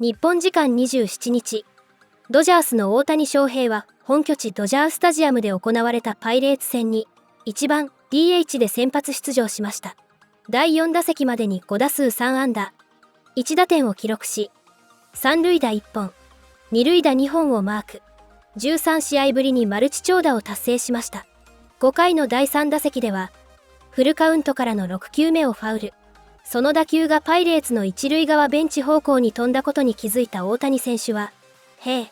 日本時間27日、ドジャースの大谷翔平は本拠地ドジャースタジアムで行われたパイレーツ戦に1番 DH で先発出場しました。第4打席までに5打数3安打、1打点を記録し、3塁打1本、2塁打2本をマーク。13試合ぶりにマルチ長打を達成しました。5回の第3打席では、フルカウントからの6球目をファウル。その打球がパイレーツの一塁側ベンチ方向に飛んだことに気づいた大谷選手は、へえ、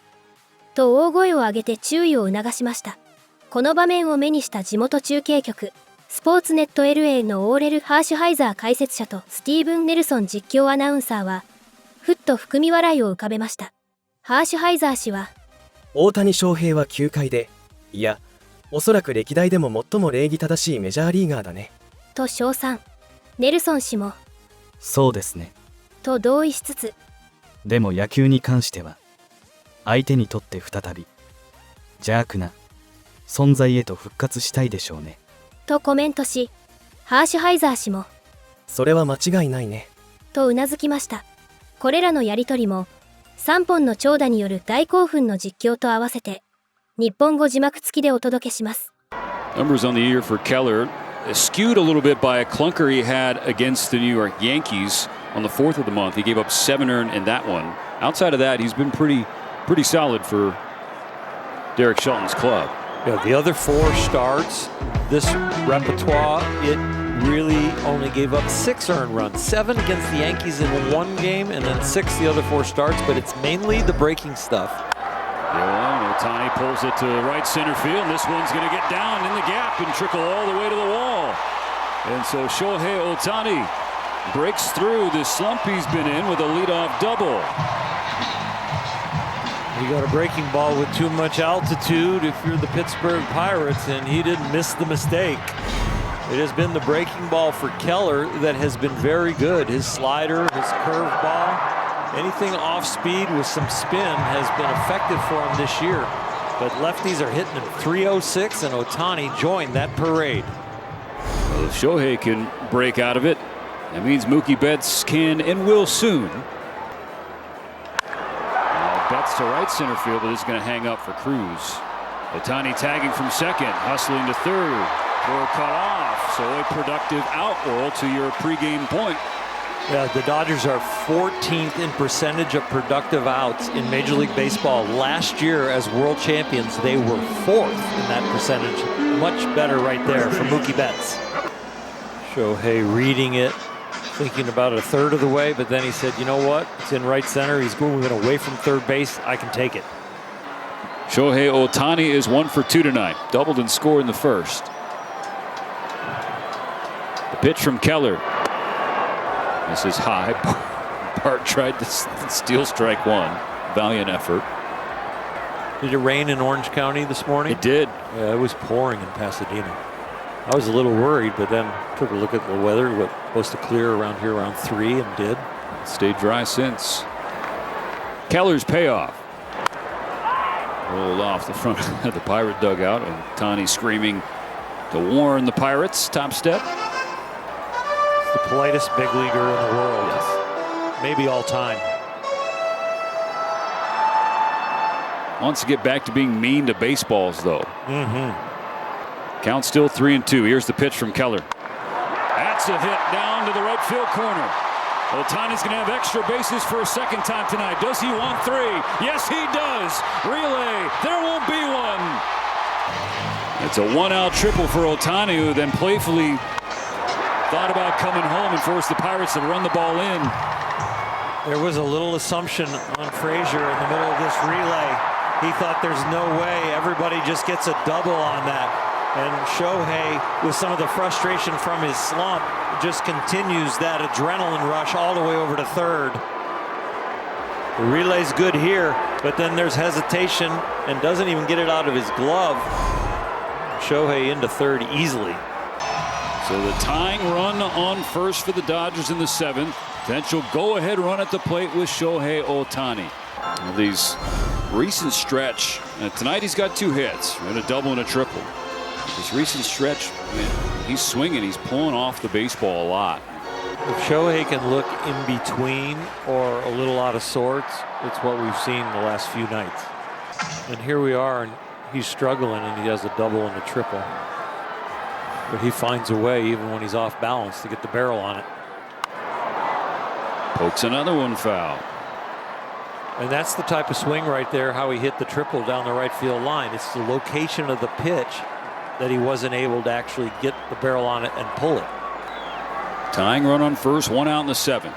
と大声を上げて注意を促しました。この場面を目にした地元中継局、スポーツネット LA のオーレル・ハーシュハイザー解説者とスティーブン・ネルソン実況アナウンサーは、ふっと含み笑いを浮かべました。ハーシュハイザー氏は、大谷翔平は球界で、いや、おそらく歴代でも最も礼儀正しいメジャーリーガーだね。と称賛。ネルソン氏も、そうですね。と同意しつつ、でも野球に関しては、相手にとって再び、邪悪な存在へと復活したいでしょうね。とコメントし、ハーシュハイザー氏も、それは間違いないね。とうなずきました。これらのやりとりも、3本の長打による大興奮の実況と合わせて、日本語字幕付きでお届けします。Numbers on the year for Keller, skewed a little bit by a clunker he had against the New York Yankees on the 4th of the month. He gave up 7 earned in that one. Outside of that, he's been pretty solid for Derek Shelton's club. Yeah, the other 4 starts, this repertoire, it really only gave up 6 earned runs. 7 against the Yankees in 1 game, and then 6 the other 4 starts, but it's mainly the breaking stuff. Yeah, Otani pulls it to right center field, and this one's going to get down in the gap and trickle all the way to the wall. And so Shohei Otani breaks through the slump he's been in with a leadoff double. You got a breaking ball with too much altitude if you're the Pittsburgh Pirates, and he didn't miss the mistake. It has been the breaking ball for Keller that has been very good. His slider, his curveball, anything off speed with some spin has been effective for him this year. But lefties are hitting him .306, and Otani joined that parade. Well, if Shohei can break out of it, that means Mookie Betts can and will soon. Betts to right center field, but it's going to hang up for Cruz. Otani tagging from second, hustling to third. Throw cut off, so a productive out roll to your pregame point. Yeah, the Dodgers are 14th in percentage of productive outs in Major League Baseball. Last year, as world champions, they were 4th in that percentage. Much better right there for Mookie Betts. Shohei reading it, thinking about it a third of the way, but then he said, you know what? It's in right center. He's moving away from third base. I can take it. Shohei Otani is 1 for 2 tonight. Doubled and scored in the first. The pitch from Keller. This is high. Bart tried to steal strike 1. Valiant effort. Did it rain in Orange County this morning? It did. Yeah, it was pouring in Pasadena. I was a little worried, but then took a look at the weather. It was supposed to clear around here around 3 and did. Stayed dry since. Keller's payoff. Rolled off the front of the Pirate dugout, and Otani screaming to warn the Pirates. Top step. The politest big leaguer in the world. Yes. Maybe all time. Wants to get back to being mean to baseballs, though. Mm-hmm. Count still 3-2. Here's the pitch from Keller. That's a hit down to the right field corner. Otani's going to have extra bases for a second time tonight. Does he want 3? Yes, he does. Relay. There won't be one. It's a 1-out triple for Otani, who then playfully thought about coming home and forced the Pirates to run the ball in. There was a little assumption on Frazier in the middle of this relay. He thought there's no way everybody just gets a double on that. And Shohei, with some of the frustration from his slump, just continues that adrenaline rush all the way over to third. The relay's good here, but then there's hesitation and doesn't even get it out of his glove. Shohei into third easily. So the tying run on first for the Dodgers in the 7th. Potential go-ahead run at the plate with Shohei Otani. Well, these recent stretch, tonight he's got 2 hits, and a double and a triple. This recent stretch, man, he's swinging, he's pulling off the baseball a lot. If Shohei can look in between or a little out of sorts, it's what we've seen the last few nights. And here we are, and he's struggling, and he has a double and a triple. But he finds a way, even when he's off balance, to get the barrel on it. Pokes another one foul. And that's the type of swing right there, how he hit the triple down the right field line. It's the location of the pitch that he wasn't able to actually get the barrel on it and pull it. Tying run on first, one out in the seventh.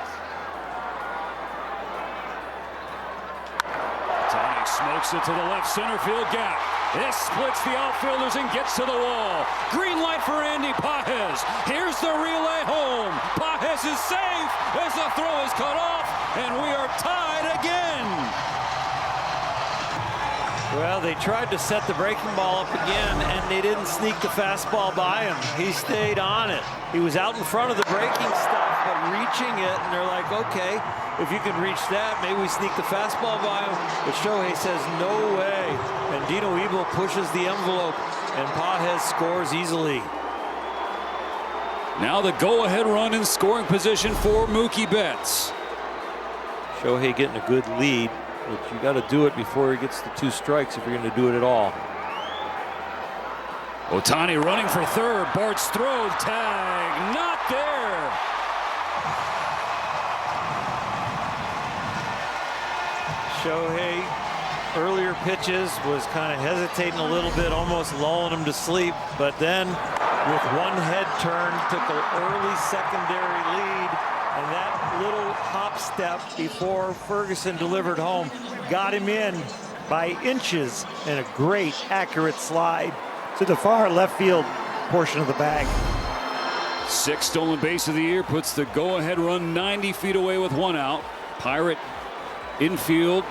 Otani smokes it to the left center field gap. This splits the outfielders and gets to the wall. Green light for Andy Pages. Here's the relay home. Pages is safe as the throw is cut off, and we are tied again. Well, they tried to set the breaking ball up again, and they didn't sneak the fastball by him. He stayed on it. He was out in front of the breaking stuff, but reaching it, and they're like, okay, if you can reach that, maybe we sneak the fastball by him. But Shohei says, no way. And Dino Evil pushes the envelope, and Pages scores easily. Now the go-ahead run in scoring position for Mookie Betts. Shohei getting a good lead, but you got to do it before he gets the 2 strikes if you're going to do it at all. Otani running for third. Bart's throw, tag, not there. Shohei, earlier pitches, was kind of hesitating a little bit, almost lulling him to sleep, but then with one head turn, took an early secondary lead, and that little hop step before Ferguson delivered home got him in by inches, and a great accurate slide to the far left field portion of the bag. 6th stolen base of the year, puts the go-ahead run 90 feet away with 1 out. Pirate infield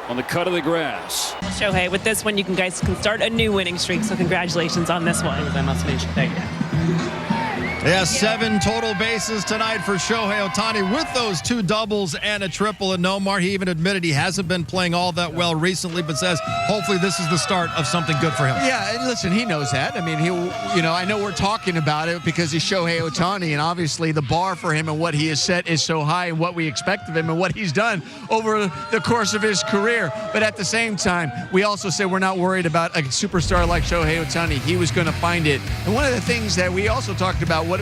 on the cut of the grass. Shohei, with this one, you guys can start a new winning streak, so congratulations on this one. Thank you. Yeah, 7 total bases tonight for Shohei Otani with those 2 doubles and a triple. And Nomar, he even admitted he hasn't been playing all that well recently, but says hopefully this is the start of something good for him. Yeah, and listen, he knows that. I mean, I know we're talking about it because he's Shohei Otani, and obviously the bar for him and what he has set is so high, and what we expect of him and what he's done over the course of his career. But at the same time, we also say we're not worried about a superstar like Shohei Otani. He was going to find it. And one of the things that we also talked about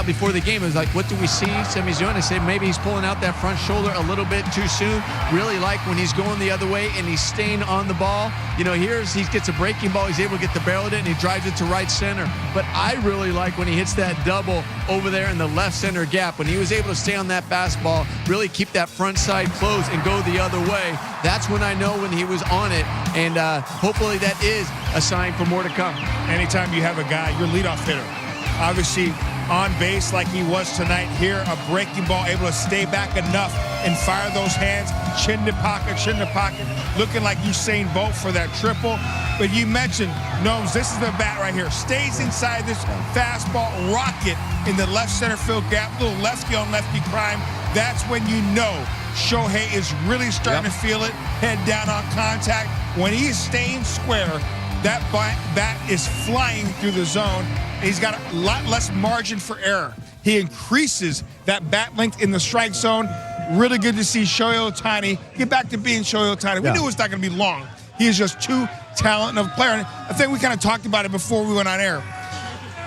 before the game is like, what do we see Semi's doing? I say maybe he's pulling out that front shoulder a little bit too soon. Really like when he's going the other way and he's staying on the ball. He gets a breaking ball, he's able to get the barrel at it, and he drives it to right center. But I really like when he hits that double over there in the left center gap, when he was able to stay on that fastball, really keep that front side closed and go the other way. That's when I know when he was on it, and hopefully that is a sign for more to come. Anytime you have a guy, your leadoff hitter, obviously on base like he was tonight, here a breaking ball, able to stay back enough and fire those hands, chin to pocket, looking like Usain Bolt for that triple. But you mentioned, Gnomes, this is the bat right here, stays inside this fastball rocket in the left center field gap, little lefty on lefty crime. That's when you know Shohei is really starting to feel it, head down on contact. When he is staying square, that bat is flying through the zone. He's got a lot less margin for error. He increases that bat length in the strike zone. Really good to see Shohei Otani get back to being Shohei Otani. We knew it was not going to be long. He is just too talented of a player. And I think we kind of talked about it before we went on air.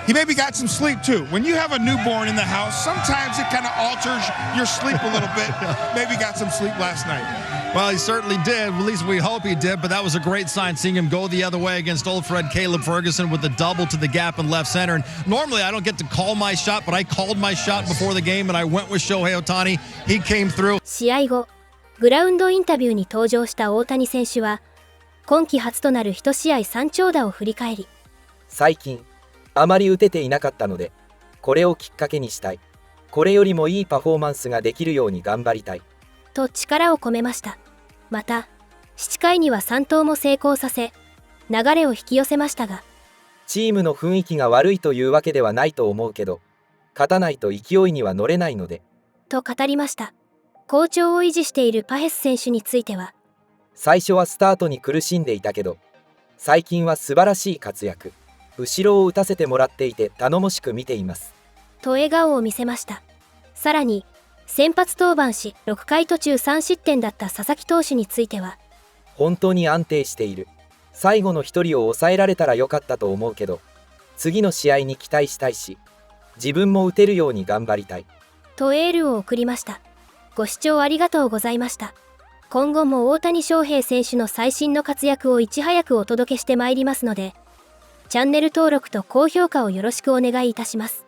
He maybe got some sleep too. When you have a newborn in the house, sometimes it kind of alters your sleep a little bit. Maybe got some sleep last night. Well, he certainly did. At least we hope he did. But that was a great sign, seeing him go the other way against old Fred Caleb Ferguson with the double to the gap in left center. And normally I don't get to call my shot, but I called my shot before the game, and I went with Shohei Otani. He came through. 試合後、グラウンドインタビューに登場した大谷選手は、今季初となる1試合3長打を振り返り、最近あまり打てていなかったので、これをきっかけにしたい。これよりもいいパフォーマンスができるように頑張りたい。と力を込めました。また、7回には3投も成功させ、流れを引き寄せましたが、チームの雰囲気が悪いというわけではないと思うけど、勝たないと勢いには乗れないので。と語りました。好調を維持しているパヘス選手については、最初はスタートに苦しんでいたけど、最近は素晴らしい活躍。後ろを打たせてもらっていて頼もしく見ています。と笑顔を見せました。さらに、先発登板し6回途中3失点だった佐々木投手については、本当に安定している。最後の一人を抑えられたらよかったと思うけど、次の試合に期待したいし、自分も打てるように頑張りたい。とエールを送りました。ご視聴ありがとうございました。今後も大谷翔平選手の最新の活躍をいち早くお届けしてまいりますので、チャンネル登録と高評価をよろしくお願いいたします。